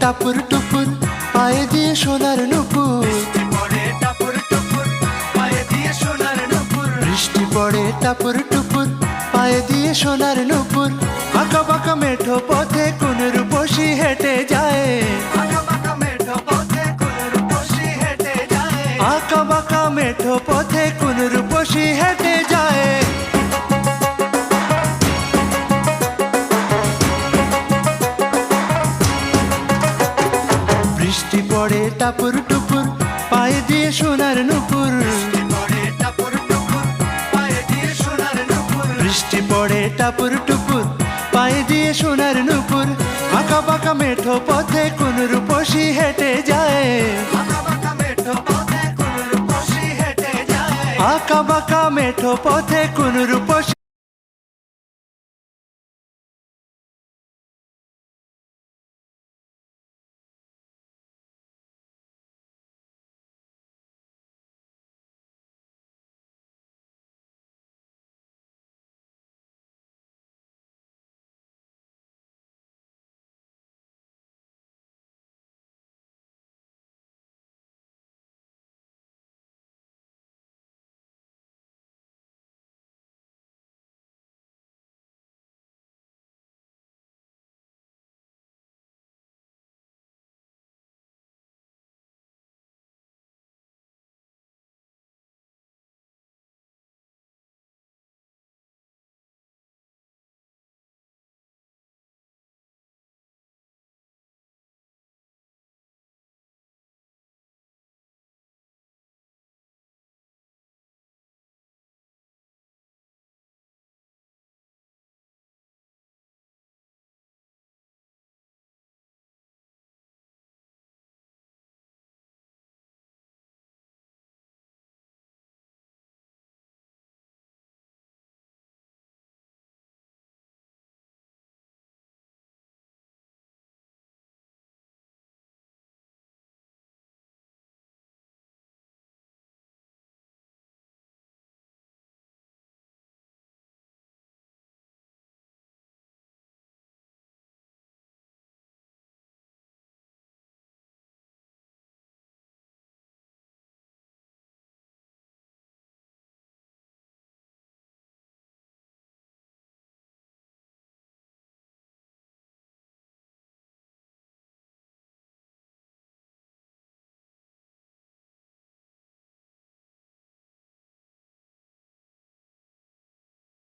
টাপুর টুপুর পায়ে দিয়ে সোনার নুপুর, বৃষ্টি পড়ে টাপুর টুপুর পায়ে দিয়ে সোনার নুপুর। আঁকা বাঁকা মেঠো পথে কোন রূপসী হেঁটে যায়, আঁকা বাঁকা মেঠো পথে কোন রূপসী হেঁটে যায়। বৃষ্টি পড়ে টাপুর টুপুর পায়ে দিয়ে সোনার নুপুর, বৃষ্টি পড়ে টাপুর টুপুর পায়ে দিয়ে সোনার নুপুর। আঁকা বাঁকা মেঠো পথে কোন রূপসী হেঁটে যায়, আঁকা বাঁকা মেঠো পথে কোন রূপসী